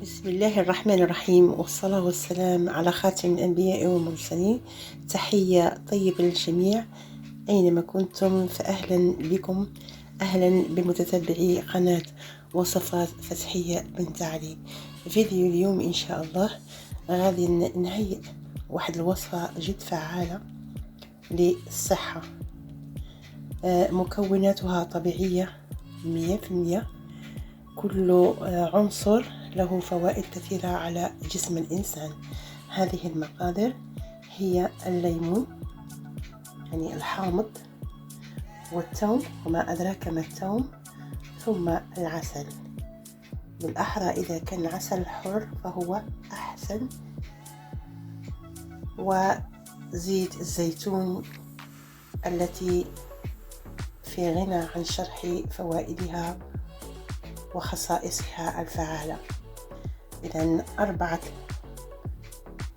بسم الله الرحمن الرحيم، والصلاة والسلام على خاتم الأنبياء والمرسلين. تحية طيبة للجميع أينما كنتم، فأهلا بكم، أهلا بمتتبعي قناة وصفات فتحية بنت علي. فيديو اليوم إن شاء الله غادي نهيئ واحد الوصفة جد فعالة للصحة. مكوناتها طبيعية 100%. كل عنصر له فوائد كثيرة على جسم الإنسان. هذه المقادير هي الليمون يعني الحامض، والثوم وما أدراك ما الثوم، ثم العسل، بالأحرى إذا كان العسل حر فهو أحسن، وزيت الزيتون التي في غنى عن شرح فوائدها وخصائصها الفعالة. إذن 4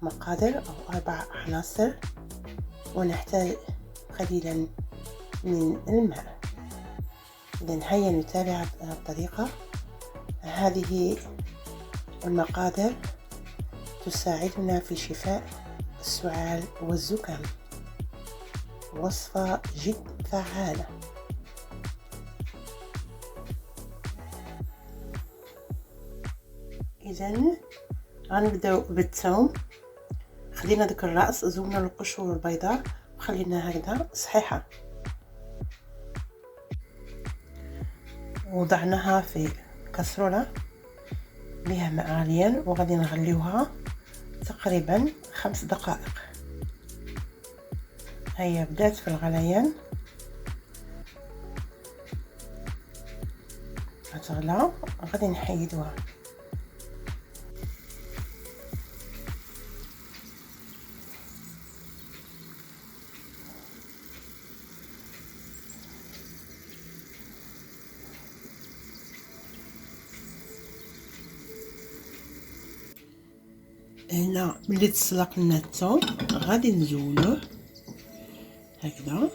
مقادير أو 4 عناصر، ونحتاج قليلا من الماء. إذن هيا نتابع الطريقة. هذه المقادير تساعدنا في شفاء السعال والزكام. وصفة جد فعالة. إذن غنبداو بالثوم. خدينا داك الرأس، زومنا القشور البيضاء وخليناها هكذا صحيحة، وضعناها في كسرولة بها ماء غليان، وغادي نغليوها تقريبا 5 دقائق. هيا بدات في الغليان، غتغلى، غادي نحيدوها. هنا ملي تسلق لنا الثوم غادي نزولوه هكذا.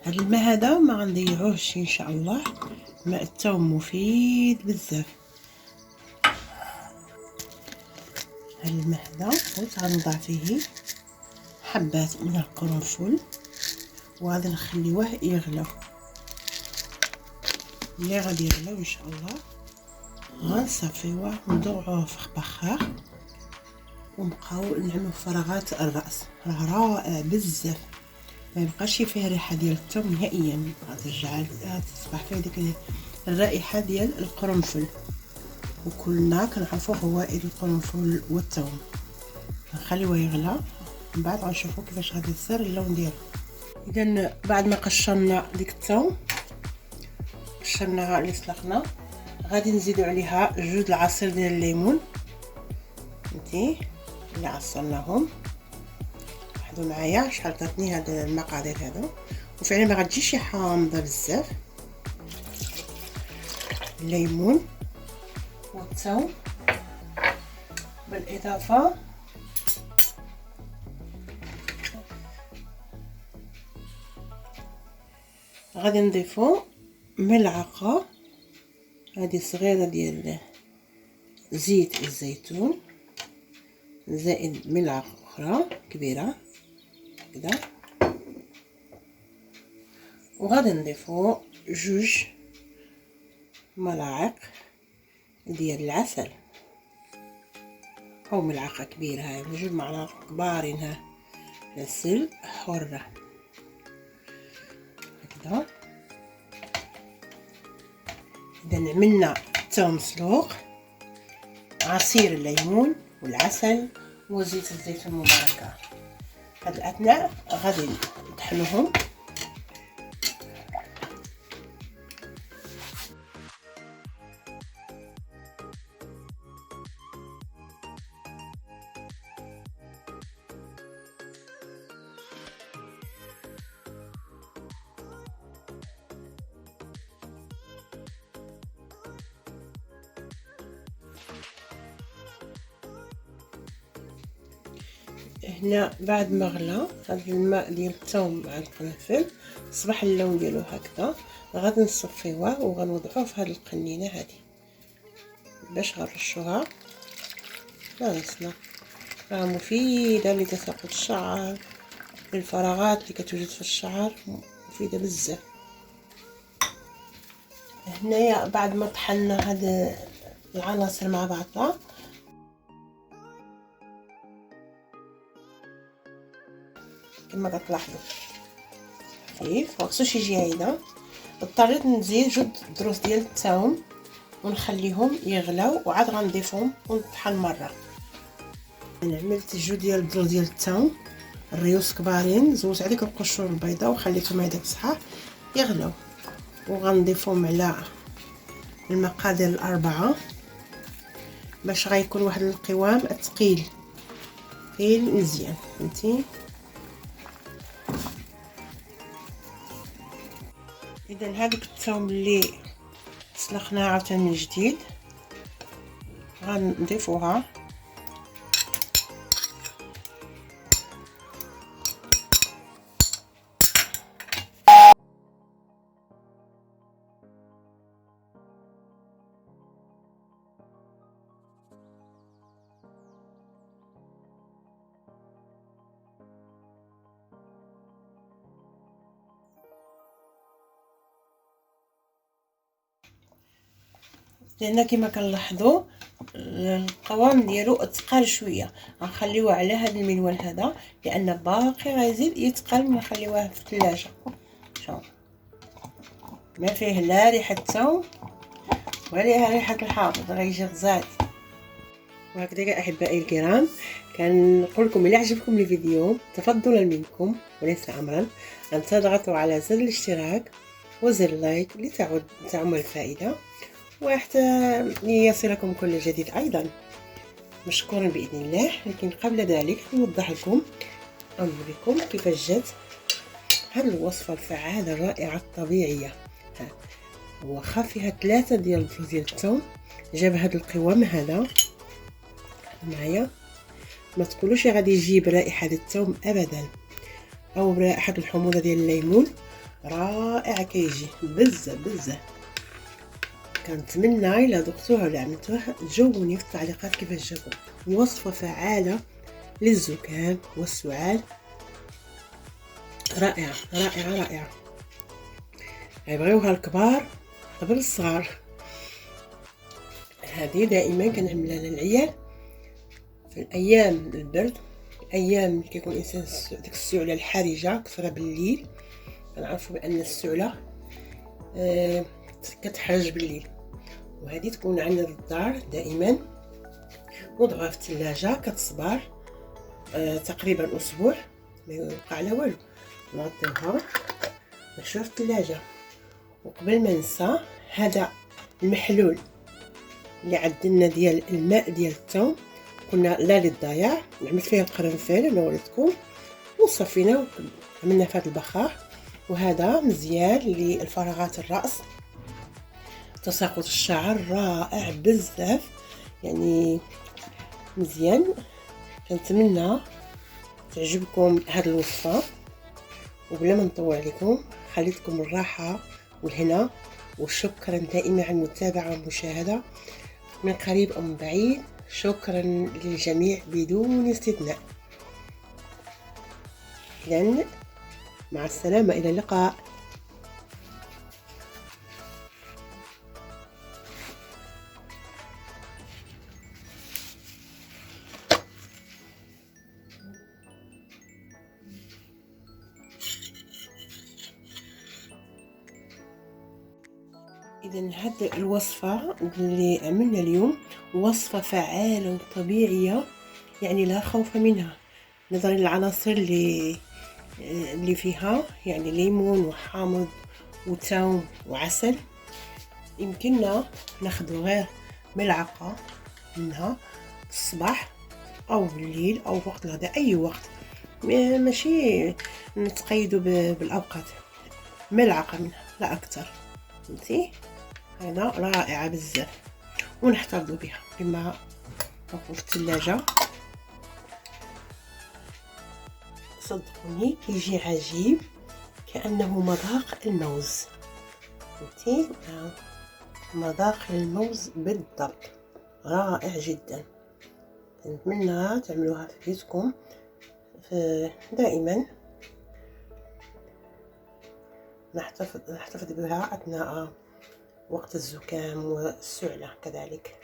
هاد الماء هذا ما غنضيعوهش ان شاء الله، ماء الثوم مفيد بزاف. هاد الماء هذا غنضع فيه حبات من القرنفل، وغادي نخليوه يغلو. ملي غادي يغلو ان شاء الله غنصفيوه ونضوعوه في بخار، ونبقاو نعملو فراغات الراس. راه رائع بزاف، ما يبقاش فيه ريحه ديال الثوم نهائيا، غترجع تصبح فيه ديك الرائحه ديال القرنفل، وكلنا كنعرفوا فوائد القرنفل والثوم. نخليوه يغلى، من بعد غنشوفوا كيفاش غادي يصير اللون ديالو. اذا بعد ما قشرنا ديك الثوم، قشرناها اللي سلقنا، غادي نزيدو عليها 2 العصير ديال الليمون فهمتي اللي عصرناهم. لاحظوا معايا شحال عطاتني هاد المقادير هادو، وفعلا ما غتجيش حامضه بزاف. الليمون والثوم، بالاضافه غادي نضيفو ملعقه هذه صغيره ديال زيت الزيتون، زائد ملعقه اخرى كبيره كده، وغادي نضيفو 2 ملاعق ديال العسل، او ملعقه كبيره، هاي 2 ملاعق كبارين ها عسل حره هكذا. اذا عملنا الثوم مسلوق، عصير الليمون والعسل وزيت الزيتون المباركه. هاد الاثناء غادي نطحنوهم. هنا بعد ما غلى هذا الماء ديال الثوم مع القرنفل، صبح اللون ديالو هكذا، غادي نصفيوه وغنوضعوه في هذه القنينه هذه باش غنرشوها راسنا. راه مفيده لتساقط الشعر، للفراغات اللي كتوجد في الشعر، مفيده بزاف. هنايا بعد ما طحنا هاد العناصر مع بعضها كما كتلاحظوا خفيف، مخصوش يجي هيدا. اضطريت نزيد جوج دروس ديال الثوم ونخليهم يغلاو وعاد غنضيفهم ونطحن مره. انا عملت جوج ديال دروس ديال الثوم الريوس كبارين، زوجت عليك القشور البيضاء وخليتهم هيداك الصحاح يغلاو، وغنضيفهم على المقادير الاربعه باش غيكون واحد القوام ثقيل ثقيل مزيان. فهمتي؟ اذا هذيك الثوم اللي سلخناها عاوتاني من جديد غنضيفوها لان كما كنلاحظوا القوام ديالو ثقال شويه. غنخليوه على هذا المنوال هذا لان باقي غيزيد يتقل من نخليوه في الثلاجه. شوف ما فيه لا ريحه ثوم ولا ريحه الحامض، غيجي غزال. وهكذا احبائي الكرام، كنقول لكم الى عجبكم الفيديو تفضلا منكم وليس امرا ان تضغطوا على زر الاشتراك وزر اللايك لتعم الفائده وحتى يصلكم كل جديد ايضا مشكورا باذن الله. لكن قبل ذلك نوضح لكم او نوريكم كيفاش جات هذه الوصفه الفعاله الرائعه الطبيعيه. واخا فيها 3 ديال الثوم جاب هذا القوام هذا معايا. ما تقولوش غادي يجيب رائحه الثوم ابدا او رائحه الحموضه ديال الليمون، رائع كيجي بزاف بزاف. كنتمنى الا ذقتوها ولا عملتوها تجاوبوني في التعليقات كيفاش جاكم. وصفه فعاله للزكام والسعال، رائعه رائعه رائعه، يبغيوها الكبار قبل الصغار. هذه دائما كنعملها للعيال في الايام البرد، الايام اللي كيكون الانسان ديك السعله الحرجه كثره بالليل. كنعرفوا بان السعله كتحرج بالليل، وهذه تكون عندنا للدار دائما. نوضعوها في الثلاجه كتصبر تقريبا اسبوع ما يوقع على والو. نغطيوها نحشوها في الثلاجه. وقبل ما ننسى هذا المحلول اللي عندنا ديال الماء ديال الثوم قلنا لا للضياع، عملت فيه القرنفل انا وريتكم وصفينا عملنا في هذا البخار. وهذا مزيان للفراغات الراس، تساقط الشعر رائع بزاف يعني مزيان. كنتمنى تعجبكم هذه الوصفه، وبلا ما نطول عليكم خليتكم الراحه والهنا، وشكرا دائما على المتابعه والمشاهده من قريب او من بعيد. شكرا للجميع بدون استثناء. إذن مع السلامه، الى اللقاء. إذا هذه الوصفة اللي عملنا اليوم وصفة فعالة وطبيعية، يعني لا خوف منها نظرا للعناصر اللي فيها، يعني ليمون وحامض وثوم وعسل. يمكننا ناخذ غير ملعقة منها الصباح أو بالليل أو وقت الغداء، أي وقت، ماشي نتقيدوا بالأوقات. ملعقة منها لا أكثر. فهمتي؟ هذا رائعه بزاف ونحتفظوا بها كما نقول في الثلاجه. صدقوني كيجي عجيب كانه مذاق الموز. فهمتي؟ مذاق الموز بالضبط. رائع جدا. نتمنى تعملوها في بيتكم دائما. نحتفظ بها أثناء وقت الزكام والسعلة كذلك.